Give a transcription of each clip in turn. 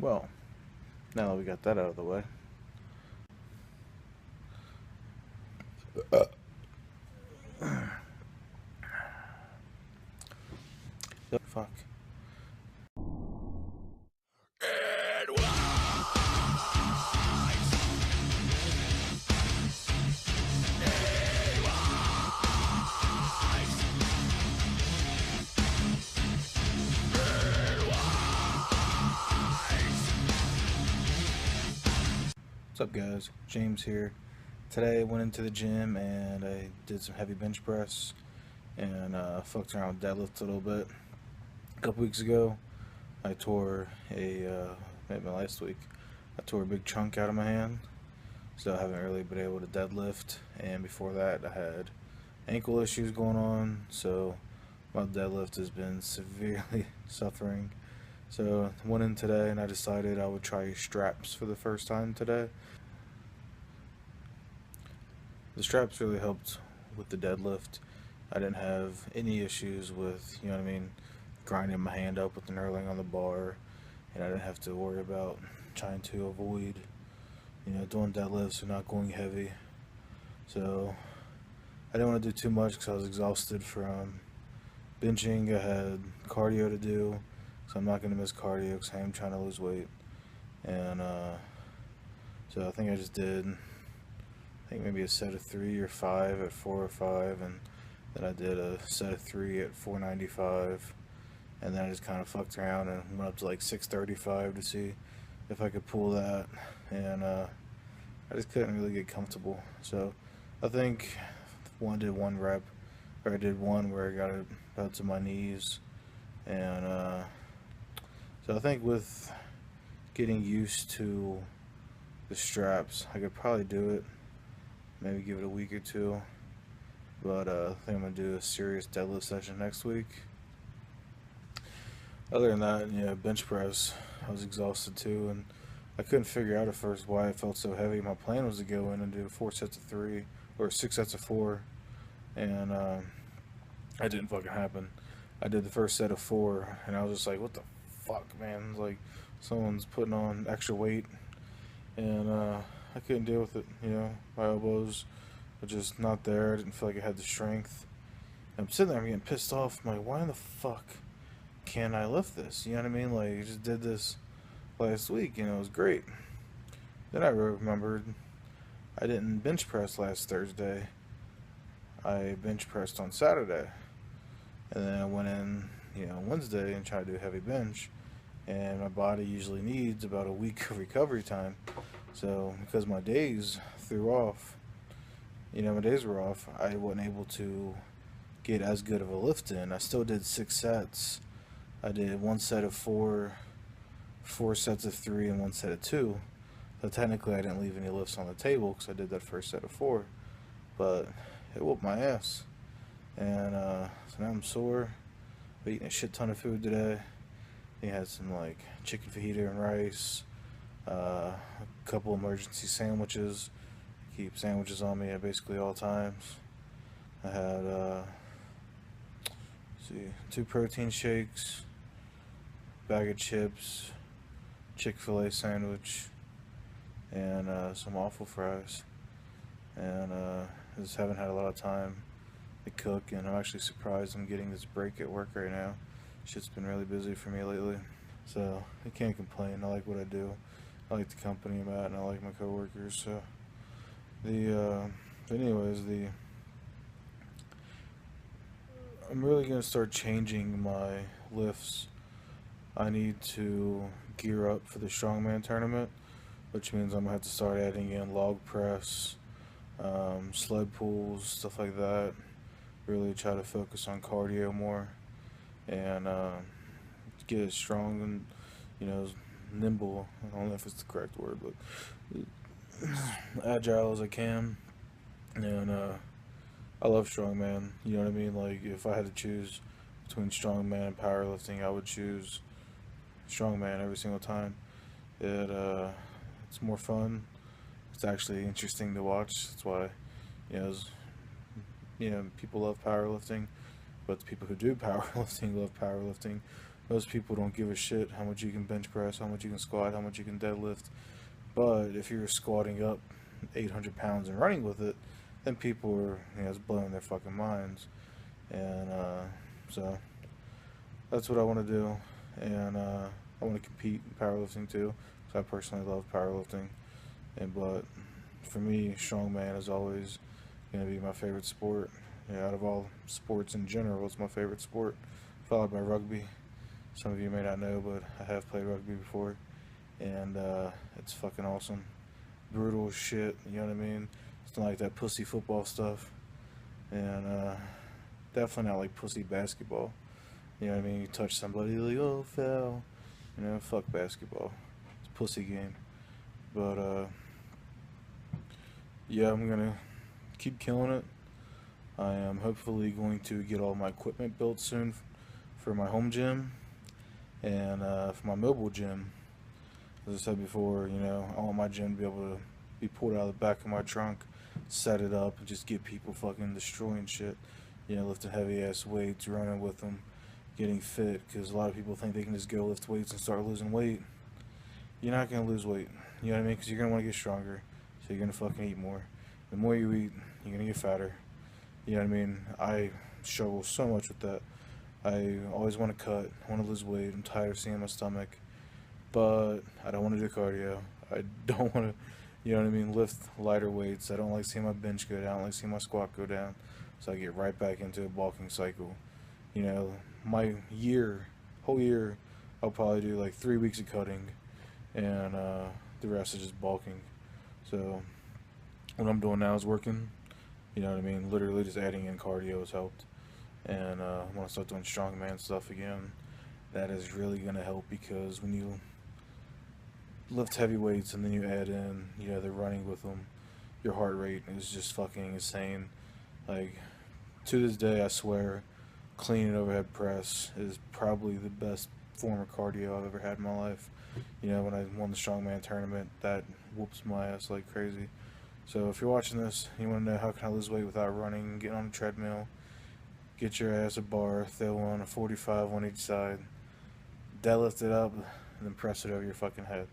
Well, now that we got that out of the way, fuck. What's up, guys? James here. Today I went into the gym and I did some heavy bench press and fucked around with deadlift a little bit. A couple weeks ago, I tore maybe last week, I tore a big chunk out of my hand, so I haven't really been able to deadlift. And before that, I had ankle issues going on, so my deadlift has been severely suffering. So I went in today and I decided I would try straps for the first time today. The straps really helped with the deadlift. I didn't have any issues with, you know what I mean, grinding my hand up with the knurling on the bar, and I didn't have to worry about trying to avoid, doing deadlifts or not going heavy. So I didn't want to do too much because I was exhausted from benching. I had cardio to do, so I'm not going to miss cardio because I am trying to lose weight. And so I think I just did, maybe a set of 3 or 5 at 405, and then I did a set of 3 at 495, and then I just kind of fucked around and went up to like 635 to see if I could pull that, and I just couldn't really get comfortable. So I think did one rep, or I did one where I got it about to my knees, and so I think with getting used to the straps, I could probably do it. Maybe give it a week or two. But I think I'm going to do a serious deadlift session next week. Other than that, bench press, I was exhausted too, and I couldn't figure out at first why it felt so heavy. My plan was to go in and do 4 sets of 3, or 6 sets of 4, and that didn't fucking happen. I did the first set of 4, and I was just like, what the fuck, man? It's like someone's putting on extra weight, and I couldn't deal with it. My elbows were just not there. I didn't feel like I had the strength. I'm sitting there, I'm getting pissed off. I'm like, why in the fuck can't I lift this? You know what I mean? Like, I just did this last week, it was great. Then I remembered I didn't bench press last Thursday. I bench pressed on Saturday. And then I went in, Wednesday and tried to do heavy bench. And my body usually needs about a week of recovery time. So, because my days threw off, my days were off, I wasn't able to get as good of a lift in. I still did 6 sets. I did 1 set of 4, 4 sets of 3, and 1 set of 2. So technically I didn't leave any lifts on the table because I did that first set of 4. But it whooped my ass. And so now I'm sore. I've eaten a shit ton of food today. I had some like chicken fajita and rice, a couple emergency sandwiches. I keep sandwiches on me at basically all times. I had 2 protein shakes, bag of chips, Chick-fil-A sandwich, and some waffle fries. And I just haven't had a lot of time to cook, and I'm actually surprised I'm getting this break at work right now. Shit's been really busy for me lately, so I can't complain. I like what I do. I like the company I'm at, and I like my coworkers. So I'm really gonna start changing my lifts. I need to gear up for the strongman tournament, which means I'm gonna have to start adding in log press, sled pulls, stuff like that. Really try to focus on cardio more, and get as strong and nimble. I don't know if it's the correct word, but agile as I can. And I love strongman. You know what I mean? Like, if I had to choose between strongman and powerlifting, I would choose strongman every single time. It's more fun. It's actually interesting to watch. That's why, people love powerlifting, but the people who do powerlifting love powerlifting. Most people don't give a shit how much you can bench press, how much you can squat, how much you can deadlift. But if you're squatting up 800 pounds and running with it, then people are, it's blowing their fucking minds. And so that's what I want to do. And I want to compete in powerlifting too, because I personally love powerlifting. But for me, strongman is always going to be my favorite sport. Yeah, out of all sports in general, it's my favorite sport, followed by rugby. Some of you may not know, but I have played rugby before, and it's fucking awesome. Brutal as shit, you know what I mean? It's not like that pussy football stuff, and definitely not like pussy basketball. You know what I mean? You touch somebody, like, oh, foul. Fuck basketball. It's a pussy game. But yeah, I'm gonna keep killing it. I am hopefully going to get all my equipment built soon for my home gym and for my mobile gym. As I said before, I want my gym to be able to be pulled out of the back of my trunk, set it up, and just get people fucking destroying shit. Lifting heavy ass weights, running with them, getting fit. Because a lot of people think they can just go lift weights and start losing weight. You're not gonna lose weight. You know what I mean? Because you're gonna want to get stronger, so you're gonna fucking eat more. The more you eat, you're gonna get fatter. You know what I mean? I struggle so much with that. I always want to cut, want to lose weight. I'm tired of seeing my stomach, but I don't want to do cardio. I don't want to, you know what I mean, lift lighter weights. I don't like seeing my bench go down. I don't like seeing my squat go down. So I get right back into a bulking cycle. My whole year, I'll probably do like 3 weeks of cutting, and the rest is just bulking. So what I'm doing now is working. You know what I mean? Literally just adding in cardio has helped. And when I start doing strongman stuff again, that is really going to help, because when you lift heavy weights and then you add in, the running with them, your heart rate is just fucking insane. Like, to this day, I swear, clean and overhead press is probably the best form of cardio I've ever had in my life. When I won the strongman tournament, that whoops my ass like crazy. So if you're watching this, you want to know how can I lose weight without running, get on a treadmill, get your ass a bar, throw on a 45 on each side, deadlift it up, and then press it over your fucking head.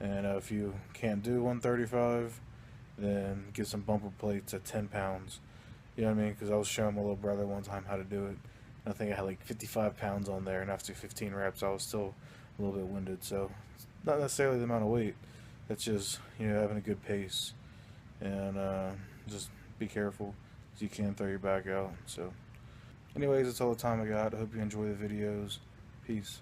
And if you can't do 135, then get some bumper plates at 10 pounds. You know what I mean? Because I was showing my little brother one time how to do it. And I think I had like 55 pounds on there, and after 15 reps, I was still a little bit winded. So it's not necessarily the amount of weight. It's just, having a good pace. And just be careful, because you can throw your back out. So anyways, that's all the time I got. I hope you enjoy the videos. Peace.